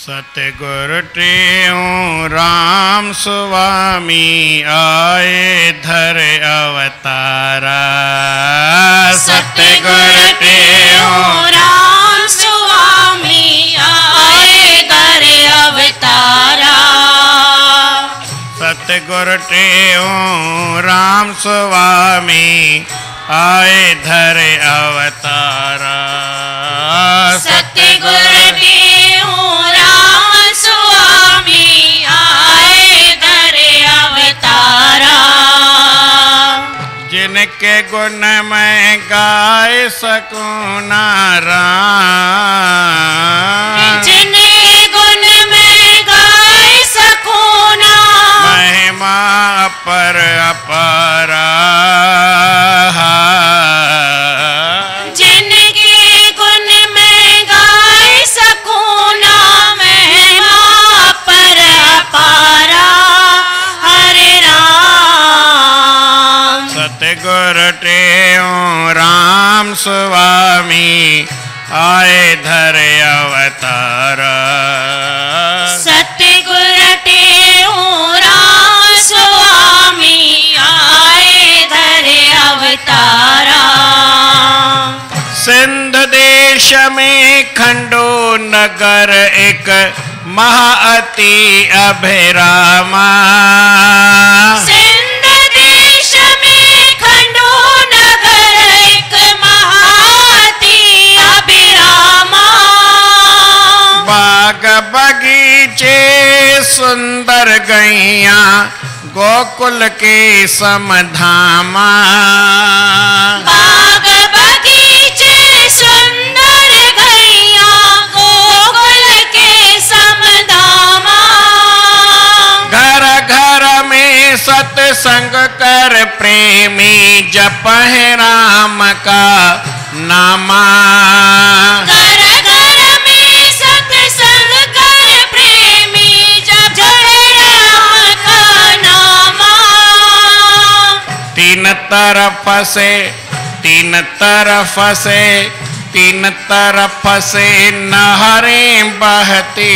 सतगुरु टेऊ राम स्वामी आए धर अवतारा। सतगुरु टेऊ राम स्वामी आए धर अवतारा। सतगुरु टेऊ राम स्वामी आए धर अवतारा। सतगुरु टेऊ राम स्वामी आए धर अवतारा। जिनके गुण मैं गाय सकूं ना राम, जिनके गुण मैं गाय सकूं ना, महिमा पर अपारा। जिनके गुण मैं गाय सकूं ना, महिमा पर अपारा। हरे राम। सतगुरु टेऊ राम स्वामी आए धर अवतारा। सतगुरु टेऊ राम स्वामी आए धर अवतारा। सिंध देश में खंडो नगर एक महाअति अभिरामा। सिंध देश में खंडो नगर एक महाअति अभिरामा। बाग बगीचे सुंदर गैया गोकुल के समधामा। बाग बगीचे सुंदर गैया गोकुल के समधामा। घर घर में सत्संग कर प्रेमी जपहि राम का नामा। घर घर में सत्संग कर प्रेमी जप राम का नामा। तीन तरफ से नहरें बहती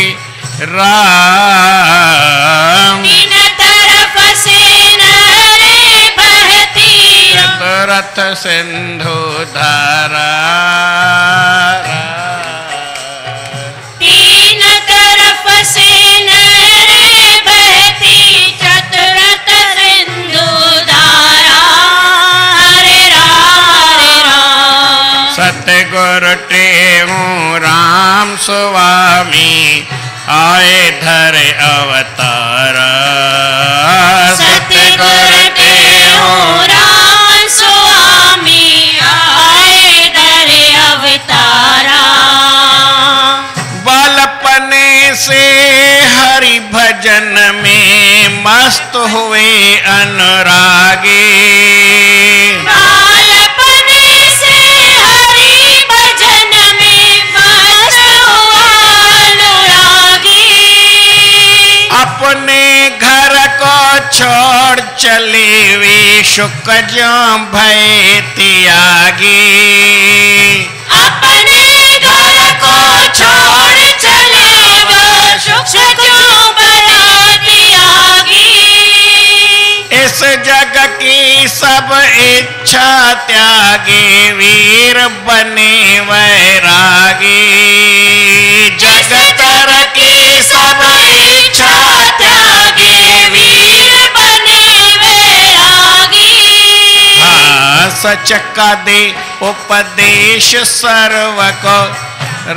राम। तीन तरफ से नहरें बहती, चतुरथ सिंधु धारा। तीन तरफ से नहरें बहती, चतुरथ सिंधु धारा। हरे राम। सतगुरु टेऊ राम स्वामी आए धर अवतारा। सतगुरु टेऊ राम स्वामी आए धर अवतारा। बालपने से हरि भजन में मस्त हुए अनुरागी। बालपने से हरि भजन में मस्त हुआ अनुरागी। अपने घर को छोड़ चले वे शुक जो भय त्यागी। अपने घर को छोड़ चले वो शुक जो भय त्यागी। इस जग की सब इच्छा त्यागी वीर बने वैरागी। जगतर की सब इच्छा त्यागी वीर बने वैरागी। हाँ, सच का दे उपदेश सर्व को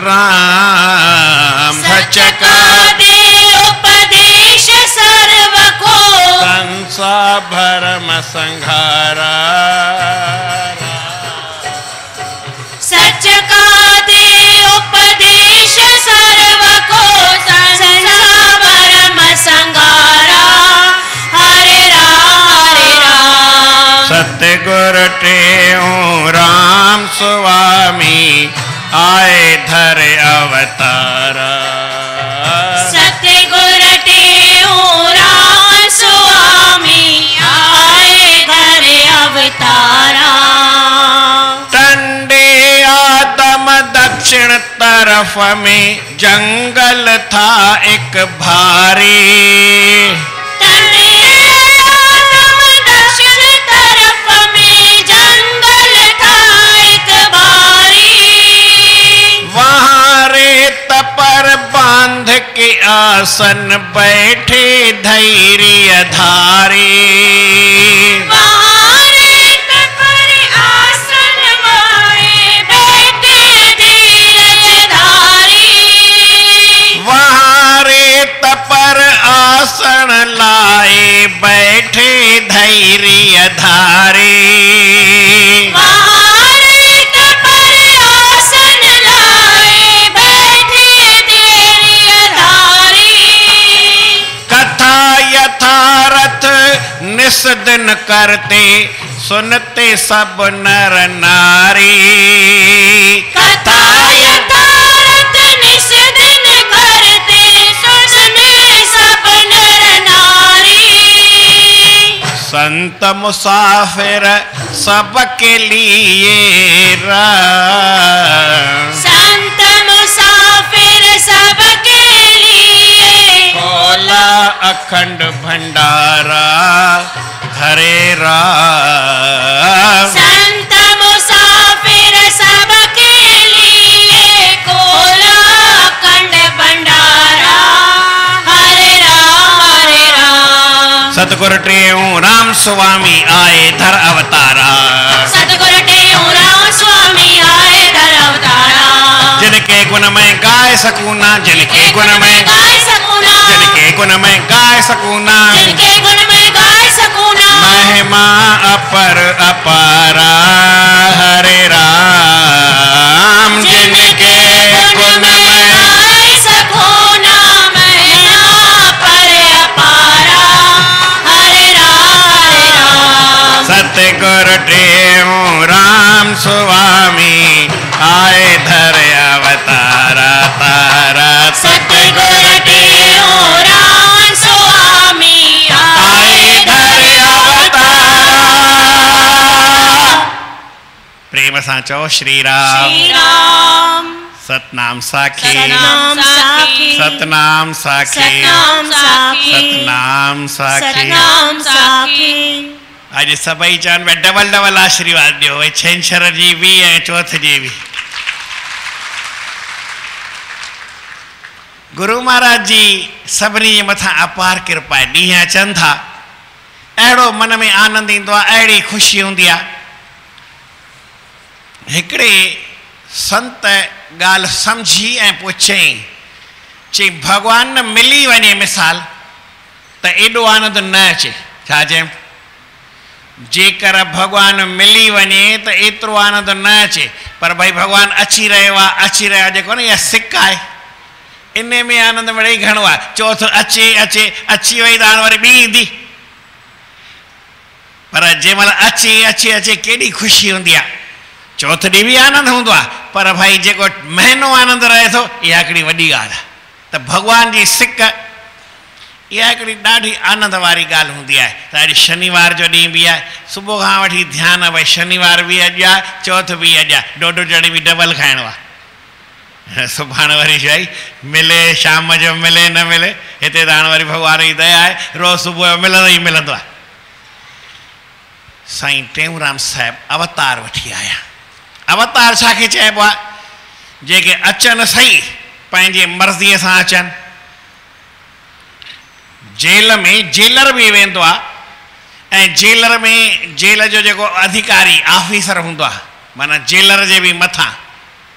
राम। सच का दे उपदेश सर्व को, संसा भरम संघारा। सच का दे उपदेश सर्व को, संसा भरम संगारा। हरे राम। सतगुरु टेऊ राम स्वामी आए धर अवतारा। सतगुरु टेऊ राम स्वामी आए घर अवतारा। टंडे आदम दक्ष दक्षिण तरफ में जंगल था एक भारी। दक्षिण तरफ में जंगल था एक भारी। वहाँ रेत पर बांध के आसन बैठे धैर्य धारी। आसन लाए बैठे धैर्य धारे। रेत पर आसन लाए बैठे धैर्य धारे। कथा यथारथ निस दिन करते सुनते सब नर नारी। कथा यथारथ निस दिन करते सुनते सब नर नारी। संत मुसाफिर सबके लिए संत मुसाफिर सबके लिए खोला अखंड भंडारा हरे राम। संत मुसाफिर सबके लिए खोला अखंड भंडारा हरे राम। सतगुरु टेऊ राम स्वामी आए धर अवतारा। सतगुरु टेऊ राम स्वामी आए धर अवतारा। जिनके गुण में गाय सकूना, जिनके गुण में गाय सकूना, जिनके गुण में गाय सकूना, जिनके गुण में गाय सकूना। महिमा अपर अपारा हरे राम। जिनके गुण में गाय सकूना, महिमा पर अपारा हरे राम। सतगुरु टेऊ राम स्वामी आए धर अवतारा तारा। सतगुरु टेऊ राम स्वामी आए धर अवतारा। प्रेम सां चओ श्री राम। श्री राम। सतनाम साखी, सतनाम साखी, सतनाम साखी, सतनाम साखी, सतनाम साखी। सतनाम साखी। अॼु सभई चवनि पिया डबल डबल आशीर्वाद ॾियो, भई छंछर जी बि ऐं चौथ जी बि। गुरु महाराज जी सभिनी जे मथां अपार कृपा आहे। ॾींहं अचनि था, अहिड़ो मन में आनंद ईंदो आहे, अहिड़ी ख़ुशी हूंदी आहे। हिकिड़े संत ॻाल्हि सम्झी ऐं पोइ चई भॻवान न मिली वञे मिसाल त एॾो आनंद न अचे। छा चयईं? जेकर भॻवान मिली वञे त एतिरो आनंद न अचे, पर भई भॻवान अची रहियो आहे, अची रहियो आहे जेको न इहा सिक आहे, इन में आनंद मिड़ेई घणो आहे। चौथ अचे अचे अची वई त हाणे वरी ॿी ईंदी, पर जंहिं महिल अचे अचे अचे केॾी ख़ुशी हूंदी आहे। चौथ ॾींहुं बि आनंद हूंदो आहे, पर भाई जेको महीनो आनंद रहे थो, इहा हिकिड़ी वॾी ॻाल्हि आहे। त भॻवान जी सिक इहा हिकिड़ी ॾाढी आनंद वारी ॻाल्हि हूंदी आहे। त अॼु शनिवार जो ॾींहुं बि आहे, सुबुह खां वठी ध्यानु भई शनिवार बि अॼु आहे, चौथ बि अॼु आहे, ॾोढो ॼणी बि डबल खाइणो आहे। सुभाणे वरी भाई मिले, शाम जो मिले न मिले, हिते त हाणे वरी भॻवान जी दया आहे, रोज़ु सुबुह जो मिलंदो ई मिलंदो आहे। साईं टेऊंराम साहिबु अवतार वठी आया। अवतार छाखे चइबो आहे? जेके अचनि सही पंहिंजे मर्ज़ीअ सां अचनि। जेल में जेलर बि वेंदो आहे, ऐं जेलर में जेल जो जेको अधिकारी ऑफिसर हूंदो आहे, माना जेलर जे बि मथां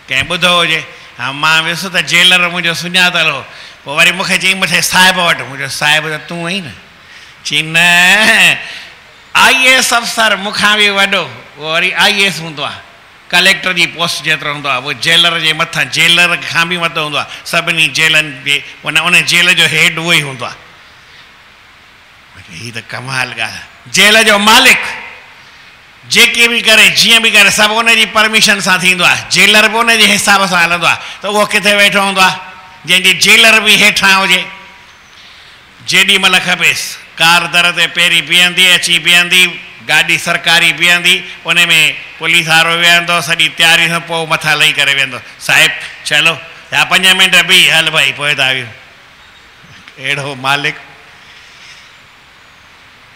कंहिं ॿुधो हुजे, हा मां वियुसि त जेलर मुंहिंजो सुञातल हो, पोइ वरी मूंखे चई मथे साहिब वटि, मुंहिंजो साहिब त तूं आहीं न? चई न, IAS अफ़सर मूंखां बि वॾो, उहो वरी IAS हूंदो आहे, कलेक्टर जी पोस्ट जेतिरो हूंदो आहे, उहो जेलर जे मथां, जेलर खां बि मथां हूंदो आहे, सभिनी जेलनि जे उन जेल जो हेड उहो ई हूंदो आहे। हीअ त कमाल ॻाल्हि। जेल जो मालिक जेके बि करे, जीअं बि करे, सभु उनजी परमिशन सां थींदो आहे। जेलर बि उनजे हिसाब सां हलंदो आहे। त उहो किथे वेठो हूंदो आहे, जंहिंजी जेलर बि हेठां हुजे, जेॾी महिल खपेसि कार दर ते पहिरीं बीहंदी, अची बीहंदी, गाॾी सरकारी बीहंदी, उन में पुलिस वारो वेहंदो, सॼी तयारी खां पोइ मथां लही करे वेंदो, साहिब चलो या 5 मिंट बीह, हल भाई पोइ था आहियूं। अहिड़ो मालिक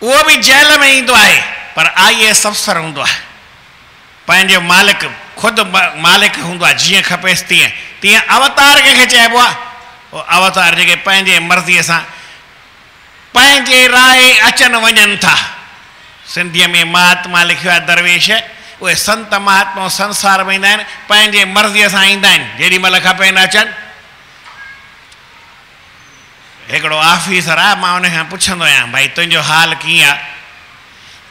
उहो बि जेल में ईंदो आहे पर IAS अफ़सर हूंदो आहे, पंहिंजो मालिक ख़ुदि मालिक हूंदो आहे, जीअं खपेसि तीअं। तीअं अवतार कंहिंखे चइबो आहे? उहो अवतार जेके पंहिंजे मर्ज़ीअ सां पंहिंजे राय अचनि वञनि था। सिंधीअ में महात्मा लिखियो आहे दरवेश, उहे संत महात्मा संसार में ईंदा आहिनि, पंहिंजे मर्ज़ीअ सां ईंदा आहिनि, जेॾी महिल खपेनि अचनि। हिकिड़ो ऑफिसर आहे, मां उन खां पुछंदो आहियां भाई तुंहिंजो हाल कीअं आहे?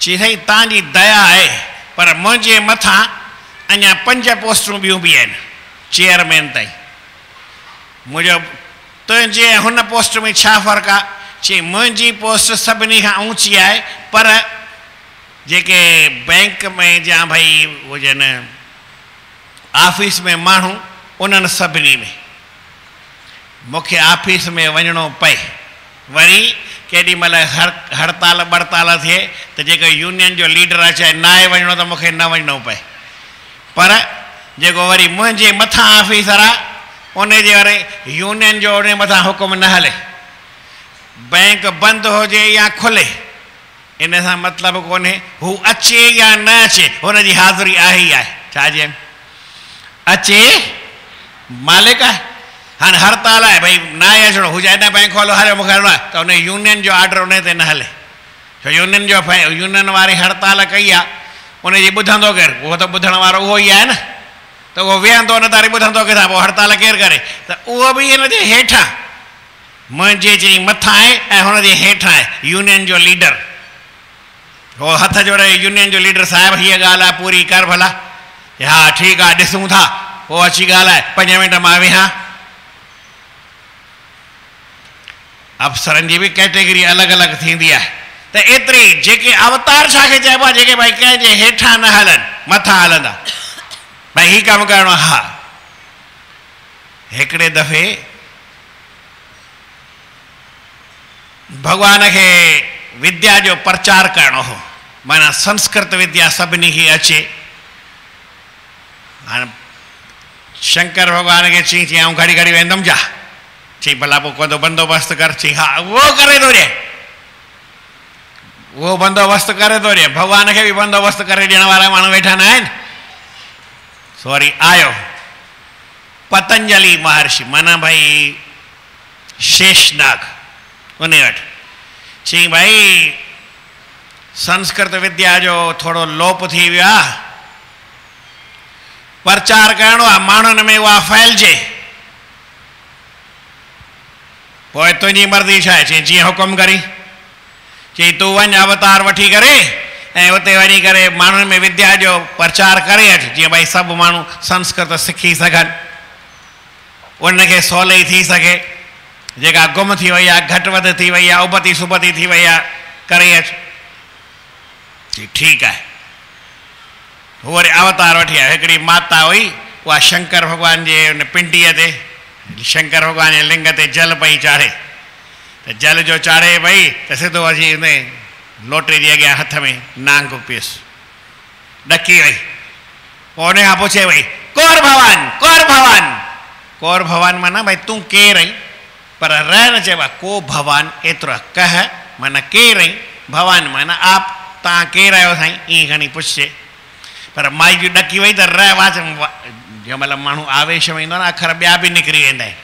चई साईं तव्हांजी दया आहे पर मुंहिंजे मथां अञा 5 पोस्टूं ॿियूं बि आहिनि चेयरमैन ताईं। मुंहिंजो तुंहिंजे हुन पोस्ट में छा फ़र्क़ु आहे? चई मुंहिंजी पोस्ट सभिनी खां ऊची आहे पर जेके बैंक में या भाई हुजनि ऑफिस में माण्हू उन्हनि सभिनी में मूंखे ऑफिस में वञिणो पए। वरी केॾी महिल हड़ताल बड़ताल थिए त जेको यूनियन जो लीडर आहे चाहे नाहे वञिणो त मूंखे न वञिणो पए, पर जेको वरी मुंहिंजे मथां ऑफिसर आहे उन जे वरी यूनियन जो उन मथां हुकुम न हले, बैंक बंदि हुजे या खुले, इन सां मतिलबु कोन्हे हू अचे या न अचे, हुनजी हाज़िरी आहे ई आहे। छा चइनि? अचे मालिक आहे। हाणे हड़ताल आहे भाई न आहे अचिणो, हू चए न बैंक खोलो हलियो मूंखे हलिणो आहे, त उन यूनियन जो ऑर्डर उन ते न हले, छो यूनियन वारी हड़ताल कई आहे, उनजी ॿुधंदो केरु? उहो त ॿुधण वारो उहो ई आहे न, त उहो वेहंदो न तारी ॿुधंदो किथां? पोइ हड़ताल केरु करे? त उहो बि हिन जे हेठां मुंहिंजे चई मथां आहे ऐं हुनजे हेठां आहे यूनियन जो लीडर। उहो हथ जोड़े यूनियन जो लीडर, साहिब हीअ ॻाल्हि आहे पूरी कर भला। हा ठीकु आहे ॾिसूं था, पोइ अची ॻाल्हाए 5 मिंट मां वेहां। अफ़सरनि जी बि कैटेगरी अलॻि अलॻि थींदी आहे। त एतिरी जेके अवतार छाखे चइबो आहे? जेके भाई कंहिंजे हेठां न हलनि, मथां हलंदा, भाई हीउ कमु करिणो आहे। हा हिकिड़े दफ़े भॻवान खे विद्या जो प्रचार करिणो हो, माना संस्कृत विद्या सभिनी खे अचे। हाणे शंकर भॻवान खे चई आऊं घड़ी घड़ी वेंदुमि जा, चई भला पोइ को बंदोबस्तु कर। चई हा उहो करे थो ॾिए, उहो बंदोबस्तु करे थो ॾिए, भॻवान खे बि बंदोबस्तु करे ॾियण वारा माण्हू वेठा न आहिनि। सॉरी आयो पतंजलि महर्षि, माना भाई शेषनाग, उन वटि चई भाई संस्कृत विद्या जो थोरो लोप थी वियो आहे, प्रचार करिणो आहे, माण्हुनि में उहा फैलिजे, पोइ तुंहिंजी मर्ज़ी छा आहे? चई जीअं हुकुम करी। चई तूं वञ अवतार वठी करे ऐं उते वञी करे माण्हुनि में विद्या जो प्रचार करे अच, जीअं भाई सभु माण्हू संस्कृत सिखी सघनि, उनखे सवलाई थी सघे, जेका गुम थी वई आहे, घटि वधि थी वई आहे, उबती सुबती थी वई आहे, करे अच। चई ठीकु आहे। हू वरी अवतार वठी आयो। हिकिड़ी माता हुई, उहा शंकर भॻवान जे उन पिंडीअ ते, शंकर भॻवान जे लिंग ते जल पई चाढ़े, त जल जो चाढ़े पई त सिधो अची उन लोटे जे अॻियां हथ में नांग पियुसि, ॾकी वई। पोइ उन खां पुछे भई कौर भवान, कौर भवान, कौर भवान माना भाई तूं केरु आहीं? पर रह न चइबो आहे, को भवान एतिरो कह माना केरु आहीं, भवान माना आप, तव्हां केरु आहियो साईं, ईअं खणी पुछे। पर माई जी ॾकी वई त रह वाच, जंहिं महिल माण्हू आवेश में ईंदो न अखर ॿिया बि निकिरी वेंदा आहिनि,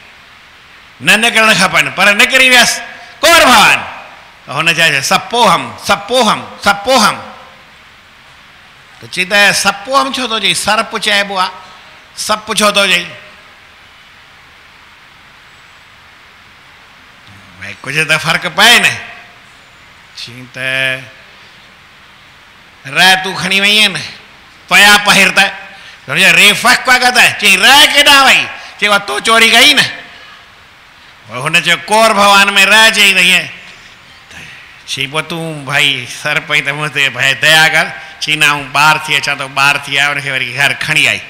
न निकिरणु खपनि, पर निकिरी वियसि कौर भवान। त हुन चए सपोहम सपोहम सपोहम, त चई त सपोहम छो थो चई? सर्प चइबो आहे, सप छो थो चई? भाई कुझु त फ़र्क़ु पए न। चई त रह तूं खणी वई आहे न, पया पहिर त रे फ़र्क़ु आहे त। चई रह केॾां वई? चई तो चोरी कई न। हुन चयो कौर भवान में रह चई त ईअं। चई पोइ तूं भाई सर पई त मूं ते भाई दया कर। चई न आऊं ॿार थी अचां थो, ॿार थी आया, हुनखे वरी घर खणी आई,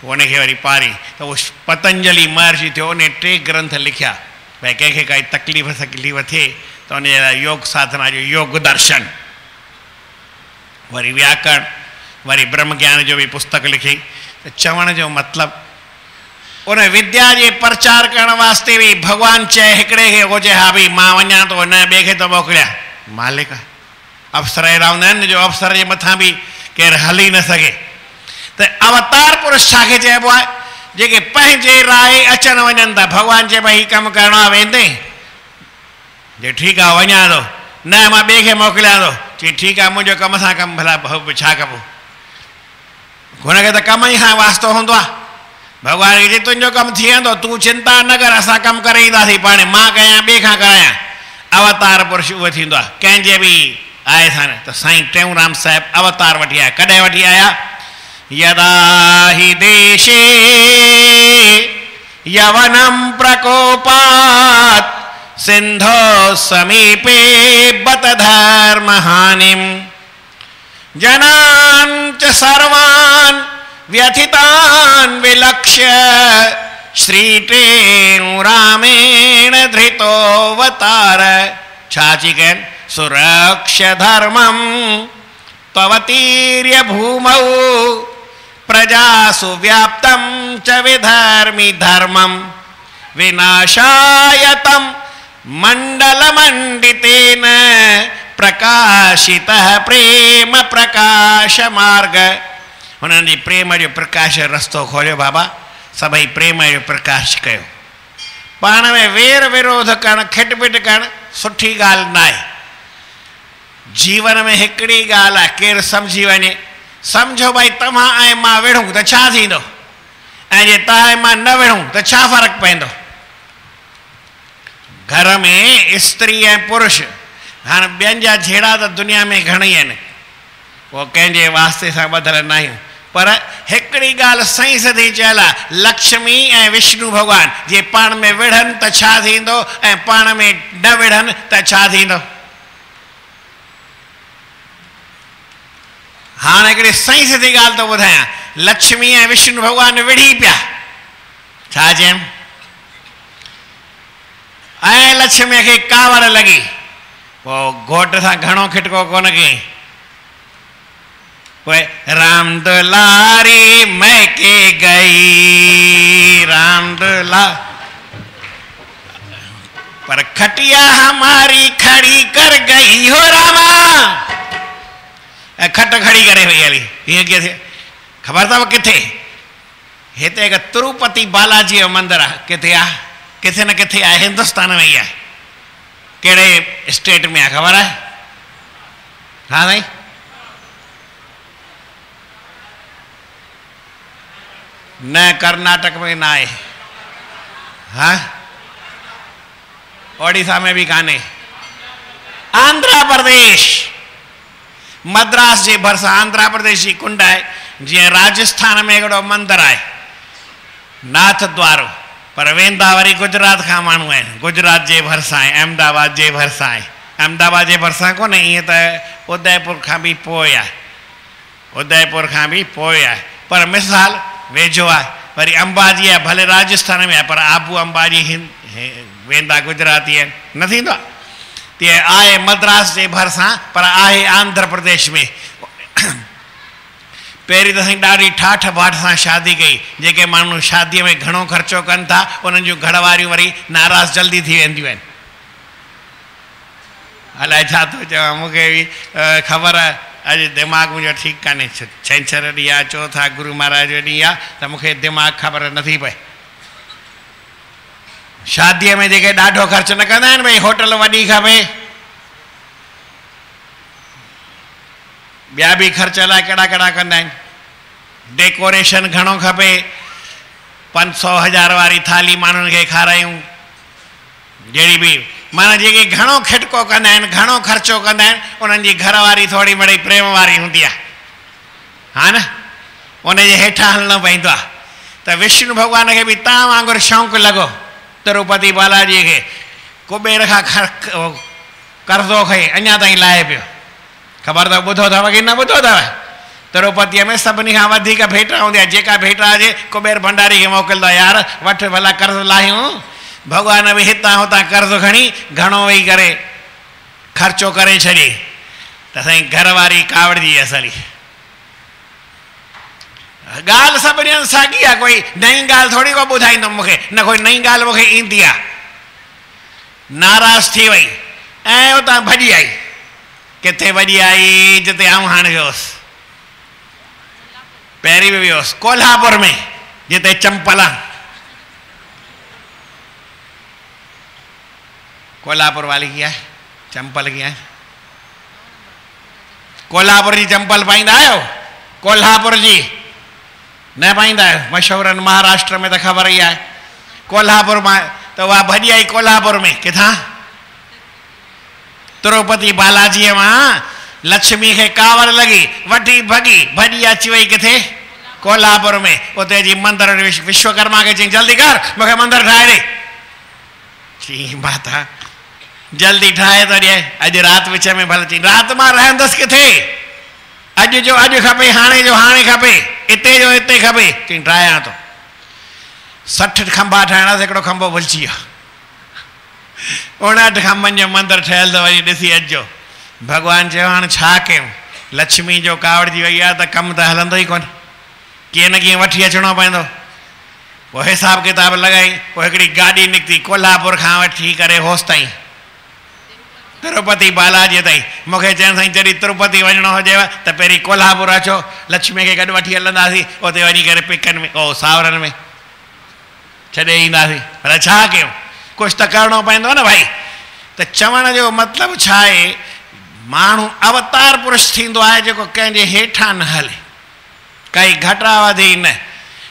पोइ हुनखे वरी पारी त उहो पतंजलि महर्षि थियो। उन 3 ग्रंथ लिखिया भाई कंहिंखे काई तकलीफ़ थिए त उनजे लाइ योग साधना जो योग दर्शन। वरी व्याकरण, वरी ब्रह्म ज्ञान जो भी पुस्तक लिखी। तो चवण जो मतलब उन विद्या के प्रचार करण वास्ते भी भगवान चाहे हिकड़े के हुजे हाँ भाई मां वञा तो न ॿिए खे तो मोकिलिया, मालिक अफसर अहिड़ा हूंदा आहिनि जो अफसर जे मथां बि केरु हली न सघे। त अवतार पुरुष छाखे चइबो आहे? जेके पंहिंजे राह अचनि वञनि था। भगवान चए भई हीउ कमु करिणो आहे वेंदे, जे ठीकु आहे वञा थो, न मां ॿिए खे मोकिलियां थो, चई ठीकु आहे मुंहिंजो कम सां कमु भला छा कबो, हुनखे त कम ई खां वास्तो हूंदो आहे। भगवान खे तुंहिंजो कमु थी वेंदो, तूं चिंता न कर, असां कमु करे ईंदासीं पाणे, मां कयां ॿिए खां करायां। अवतार पुरुष उहो थींदो आहे। कंहिंजे बि आहे था न त साईं टेऊंराम साहिब अवतार वठी आया। कॾहिं वठी आया? यदा हि देशे यवनं प्रकोपात् सिंधो समीपे बत धर्महानिं जनान् च सर्वान् व्यथितान् विलक्ष्य श्रीटेऊरामेण धृतोऽवतार। छाची कहन सुरक्ष्य धर्मं त्वतीर्य भूमौ प्रजासु व्याप्तं च विधर्मि धर्मं विनाशायतं मंडलमंडितेन प्रकाशितः प्रेम प्रकाश मार्ग। उन्होंने प्रेम जो प्रकाश रस्तो खोलियो बाबा, सभई प्रेम जो प्रकाश कयो। पाण में वेर विरोध करण, खिटपिट करण सुठी ॻाल्हि न आहे। जीवन में हिकिड़ी ॻाल्हि आहे, केरु सम्झी वञे, सम्झो भई तव्हां ऐं मां विढ़ूं त छा थींदो, ऐं जे तव्हां ऐं मां न विढ़ूं त छा फ़र्क़ु पवंदो। घर में स्त्री ऐं पुरुष, हाणे ॿियनि जा जहिड़ा त दुनिया में घणेई आहिनि, उहो कंहिंजे वास्ते सां ॿधल न आहियूं, पर हिकिड़ी ॻाल्हि सही सिधी चयल आहे, लक्ष्मी ऐं विष्णु भॻवान जे पाण में विढ़नि त छा थींदो ऐं पाण में न विढ़नि त छा थींदो। हाणे हिकिड़ी सही सिधी ॻाल्हि थो ॿुधायां, लक्ष्मी ऐं विष्णु भॻवान विढ़ी पिया, छा चयनि, ऐं लक्ष्मीअ खे कावड़ लॻी, पोइ घोट सां घणो खिटको कोन कयईं, राम दुलारी मैके गई, राम दुला पर खटिया हमारी खड़ी कर गई हो रामा। खट खड़ी करे वही हली। हीअं कीअं थिए ख़बर अथव किथे? हिते हिकु तिरुपति बालाजी जो मंदरु आहे, किथे आहे, किथे न किथे आहे, हिंदुस्तान में ई आहे। कहिड़े स्टेट में आहे ख़बर आहे? हा साईं, न कर्नाटक में न आहे, हाँ ओडिशा में भी कान्हे, आंध्र प्रदेश, मद्रास जे भरिसां आंध्र प्रदेश जी कुंड आहे। जीअं राजस्थान में हिकिड़ो मंदरु आहे नाथ द्वारो, पर वेंदा वरी गुजरात खां माण्हू आहिनि, गुजरात जे भरिसां आहे, अहमदाबाद जे भरिसां आहे। अहमदाबाद जे भरिसां कोन्हे, ईअं त उदयपुर खां बि पोइ आहे, उदयपुर खां बि पोइ आहे, पर मिसाल वेझो आहे। वरी अंबाजी आहे, भले राजस्थान में आहे, पर आबू अंबाजी वेंदा गुजराती आहिनि, न थींदो आहे। तीअं आहे मद्रास जे भरिसां, पर आहे आंध्र प्रदेश में। पहिरीं त साईं ॾाढी ठाठ बाट सां शादी कई। जेके माण्हू शादीअ में घणो ख़र्चो कनि था, उन्हनि जूं घरवारियूं वरी नाराज़ जल्दी थी वेंदियूं आहिनि। अलाए छा थो चवां, मूंखे बि ख़बर आहे, अॼु दिमाग़ मुंहिंजो ठीकु कान्हे, छंछरु ॾींहुं आहे, चौथा गुरू महाराज जो ॾींहुं आहे, त मूंखे दिमाग़ ख़बर नथी पए। शादीअ में जेके ॾाढो ख़र्च न कंदा आहिनि, भई होटल वॾी खपे, ॿिया बि ख़र्च अलाए कहिड़ा कहिड़ा कंदा आहिनि, डेकोरेशन घणो खपे, 500,000 वारी थाली माण्हुनि खे खारायूं, जहिड़ी बि माना जेके घणो खिटको कंदा आहिनि, घणो ख़र्चो कंदा आहिनि, उन्हनि जी घरवारी थोरी मिड़ई प्रेम वारी हूंदी आहे, हा न, उनजे हेठां हलणो पवंदो आहे। त विष्णु भॻवान खे बि तव्हां वांगुरु शौक़ु लॻो, तिरुपति बालाजी खे कुबेर खां कर्ज़ो खई अञा ताईं लाहे पियो। ख़बर अथव, ॿुधो अथव की न ॿुधो अथव? तिरुपतीअ में सभिनी खां वधीक भेट हूंदी आहे, जेका भेट हुजे कुबेर भंडारी खे मोकिलींदो, यार वठि भला कर्ज़ लाहियूं। भॻवान बि हितां हुतां कर्ज़ खणी घणो वेही करे ख़र्चो करे छॾे। त साईं घरवारी कावड़ जी असली गाल सभिनी हंधि साॻी आहे, कोई नई ॻाल्हि थोरी को ॿुधाईंदो मूंखे, न कोई नई ॻाल्हि मूंखे ईंदी आहे। नाराज़ थी वई ऐं उतां भॼी आई। किथे भॼी आई? जिते आऊं हाणे वियोसि, पहिरीं बि वियोसि कोल्हापुर में, जिते चंपल आहे। कोल्हापुर वाली की है चंपल की है? कोल्हापुर जी चंपल पाईंदा आहियो? कोल्हापुर जी न पाईंदा आहियो? मशहूर आहिनि महाराष्ट्र में, तो ख़बर ही है। कोल्हापुर में तो वह भॼी आई कोल्हापुर में, किथां? तिरुपति बालाजी मां लक्ष्मी के कावड़ लगी, वठी भगी, भॼी अची वई किथे? कोल्हापुर में। उते जी मंदिर विश्वकर्मा के चई जल्दी कर, मूंखे मंदिर ठाहे ॾे। चई माता जल्दी ठाहे तो ॾे, अॼु राति विच में भले। चई राति मां रहंदसि किथे? अॼु जो अॼु खपे, हाणे जो हाणे खपे, इते जो इते खपे। चई ठाहियां थो। 60 खंबा ठाहिणा, हिकिड़ो खंबो भुलिजी वियो। 59 खंबनि जो मंदिर ठहियल त वरी ॾिसी अचिजो। भॻवानु चयो हाणे छा कयूं? लक्ष्मी जो कावड़जी वई आहे त कमु त हलंदो ई कोन, कीअं न कीअं वठी अचिणो पवंदो। पोइ हिसाब किताब लॻाई, पोइ हिकिड़ी गाॾी निकिती कोल्हापुर खां वठी करे होसि ताईं, तिरुपति बालाजी ताईं। मूंखे चइनि साईं जॾहिं तिरुपति वञिणो हुजेव त पहिरीं कोल्हापुर अचो, लक्ष्मी खे गॾु वठी हलंदासीं, उते वञी करे पिकनि में सावरनि में छॾे ईंदासीं। पर छा कयूं? कुछ तो करणो पवंदो न भाई। तो चवण जो मतलब छा आहे, माण्हू अवतार पुरुष थींदो आहे जेको कंहिंजे हेठां न हले, काई घटा वधी न।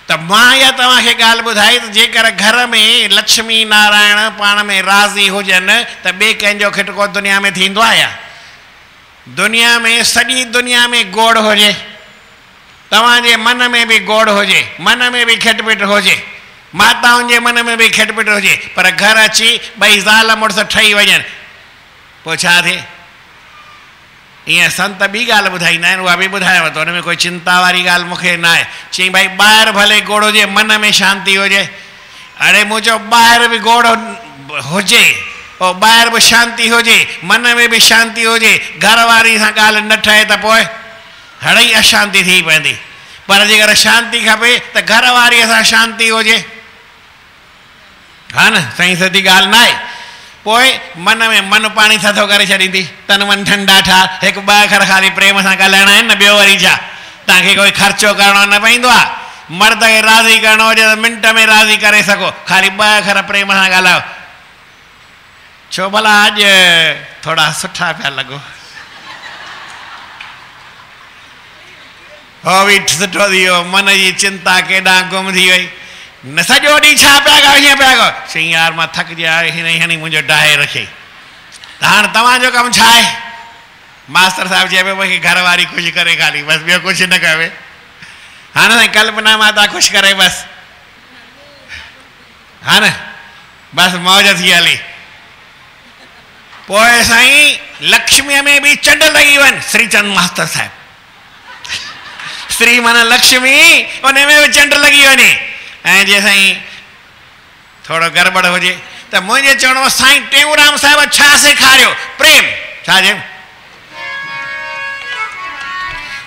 तो मां इहा तव्हांखे ॻाल्हि ॿुधाई त जेकर घर में लक्ष्मी नारायण पाण में राज़ी हुजनि त ॿिए कंहिंजो खिटको दुनिया में थींदो आहे? दुनिया में सॼी दुनिया में गोड़ हुजे, तव्हांजे मन में भी गोड़ हुजे, मन में भी खिटपिट हुजे, माताउनि जे मन में भी खिटपिट हुजे, पर घर अची ॿई ज़ाल मुड़ुस ठही वञनि, पोइ छा थिए? ईअं संत ॿी ॻाल्हि ॿुधाईंदा आहिनि, उहा बि ॿुधायांव थो, हुन में कोई चिंता वारी ॻाल्हि मूंखे न आहे। चई भाई ॿाहिरि भले गोड़ हुजे, मन में शांती हुजे। अड़े मूं चयो ॿाहिरि बि गोड़ हुजे, पोइ ॿाहिरि बि शांती हुजे, मन में भी शांती हुजे, घर वारी सां ॻाल्हि न ठहे त पोइ हड़ई अशांती थी पवंदी। पर जेकर शांती खपे त घर वारीअ सां शांती हुजे, हा न? सही सदी ॻाल्हि न आहे। पोइ मन में मन पाणी थधो करे छॾींदी, तन मन ठंडा ठा। हिकु ॿ अखर ख़ाली प्रेम सां ॻाल्हाइणा आहिनि न, ॿियो वरी छा? तव्हांखे कोई ख़र्चो करणो न पवंदो आहे। मर्द खे राज़ी करणो हुजे त मिंट में राज़ी करे सघो, ख़ाली 2 अखर प्रेम सां ॻाल्हायो। छो भला अॼु थोरा सुठा पिया लॻो, हो बि सुठो थी वियो, मन जी चिंता केॾां गुम थी वई। न सॼो ॾींहुं छा पिया कयो, हीअं पिया कयो? चई यार मां थकिजी आयो, हिन ई हणी मुंहिंजो डाहे रखे। त हाणे तव्हांजो कमु छा आहे? मास्टर साहिबु चए पियो मूंखे घर वारी ख़ुशि करे ख़ाली, बसि ॿियो कुझु न कयो। हा न साईं, कल्पना माता ख़ुशि करे बसि, हा न? बसि मौज थी हले। पोइ साईं लक्ष्मीअ में बि चंड लॻी वञे, श्रीचंद मास्टर साहिबु, श्री मन लक्ष्मी, उन में भी चंड लगी वञे। ऐं जे साईं थोड़ो गड़बड़ हुजे त मुंहिंजे चवणो साईं टेऊंराम साहिब छा सेखारियो? प्रेम। छा चयो?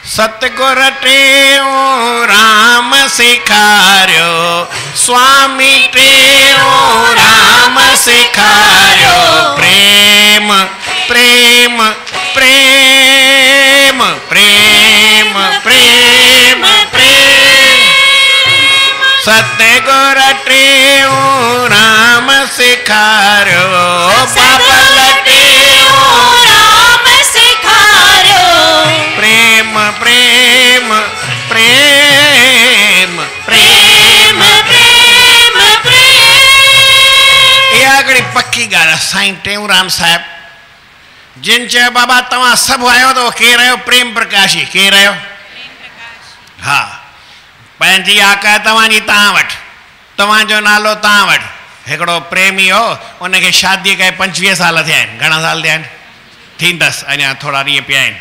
सतगुर टेऊंराम सेखारियो, स्वामी टेऊंराम सेखारियो, प्रेम प्रेम प्रेम प्रेम प्रेम प्रेम। सतगुर टेऊंराम सेखारियो, बाबल टेऊंराम सेखारियो, प्रेम प्रेम प्रेम प्रेम प्रेम प्रेम। इहा हिकिड़ी पक्की ॻाल्हि आहे। साईं टेऊंराम साहिब जिन चयो बाबा तव्हां सभु आहियो त केरु आहियो? प्रेम प्रकाशी। केरु आहियो? हा, पंहिंजी आका तव्हांजी तव्हां वटि, तव्हांजो नालो तव्हां वटि। हिकिड़ो प्रेमी हो, उनखे शादीअ खे 25 साल थिया आहिनि। घणा साल थिया आहिनि? थींदसि, अञा थोरा ॾींहं पिया आहिनि।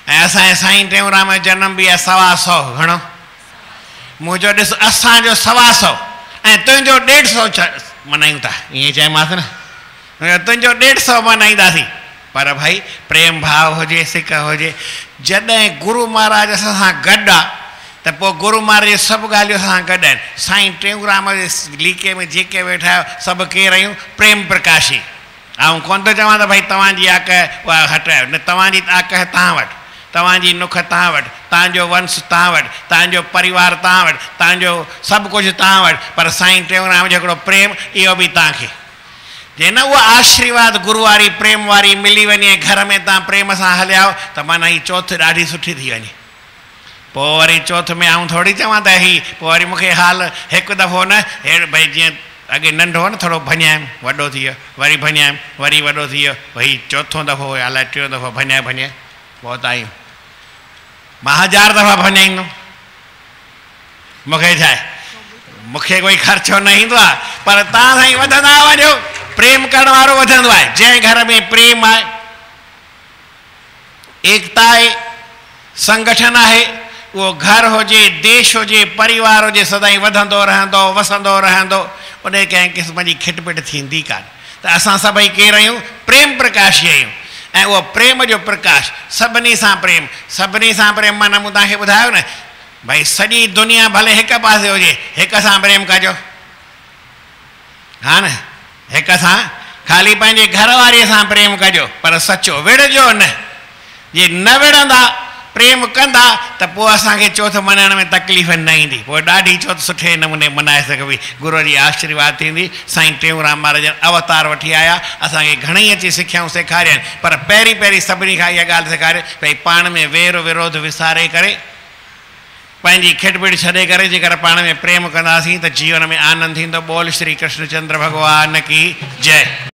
ऐं असांजे साईं टेऊंराम जो जनम बि आहे 125। घणो? मूं चयो ॾिस, असांजो 125 ऐं तुंहिंजो 150 मनायूं था। ईअं चयोमांसि न, तुंहिंजो 150 मनाईंदासीं, पर भाई प्रेम भाव हुजे सिक हुजे। जॾहिं गुरु महाराज असां सां गॾु आहे त पोइ गुरु महाराज जी सभु ॻाल्हियूं असां सां गॾु आहिनि। साईं टेऊंराम जे लीके में जेके वेठा आहियो सभु केरु आहियूं? प्रेम प्रकाशी। ऐं कोन थो चवां त भई तव्हांजी आक उहा हटायो, न, तव्हांजी आक तव्हां वटि, तव्हांजी नुख तव्हां वटि, तव्हांजो वंश तव्हां वटि, तव्हांजो परिवार तव्हां वटि, तव्हांजो सभु कुझु तव्हां वटि, पर साईं टेऊंराम जो हिकिड़ो प्रेम इहो बि तव्हांखे। जे न उहा आशीर्वाद गुरू वारी प्रेम वारी मिली वञे, घर में तव्हां प्रेम सां हलियाओ त माना हीअ चौथ ॾाढी सुठी थी वञे। पोइ वरी चौथ में आऊं थोरी चवां त ही पोइ वरी मूंखे हाल हिकु दफ़ो न अहिड़ो भई जीअं अॻे नंढो हो न थोरो भञायमि, वॾो थी वियो, वरी भञायमि, वरी वॾो थी वियो, भई चोथों दफ़ो अलाए टियों दफ़ो भञाए बहुत आहियूं। मां 1000 दफ़ा भञाईंदुमि, मूंखे छा आहे, मूंखे कोई ख़र्चो न ईंदो आहे। पर तव्हां साईं वधंदा वञो, प्रेम करण वारो वधंदो आहे। जंहिं घर में प्रेम आहे, एकता आहे, संगठन आहे, उहो घर हुजे, देश हुजे, परिवार हुजे, सदाईं वधंदो रहंदो, वसंदो रहंदो। उन कंहिं क़िस्म जी खिटपिट थींदी कान। त असां सभई केरु आहियूं? प्रेम प्रकाशी आहियूं। ऐं उहो प्रेम जो प्रकाश, सभिनी सां प्रेम, सभिनी सां प्रेम माना मूं तव्हांखे ॿुधायो न, भाई सॼी दुनिया भले हिकु पासे हुजे, हिक सां प्रेम कजो, हा न, हिक सां, ख़ाली पंहिंजे घर वारीअ सां प्रेम कजो, पर सचो विढ़जो न। जे न विढ़ंदा, प्रेम कंदा त पोइ असांखे चौथ मल्हाइण में तकलीफ़ न ईंदी। पोइ ॾाढी चौथ सुठे नमूने मल्हाए सघबी। गुरू जी आशीर्वाद थींदी। साईं टेऊंराम महाराज अवतार वठी आया, असांखे घणेई अची सिखियाऊं सेखारिया आहिनि, पर पहिरीं सभिनी खां इहा ॻाल्हि सेखारे भई पाण में वेर विरोध विसारे करे, पंहिंजी खिटपिट छॾे करे जेकर पाण में प्रेम कंदासीं त जीवन में आनंद थींदो। बोल श्री कृष्णचंद्र भॻवान की जय।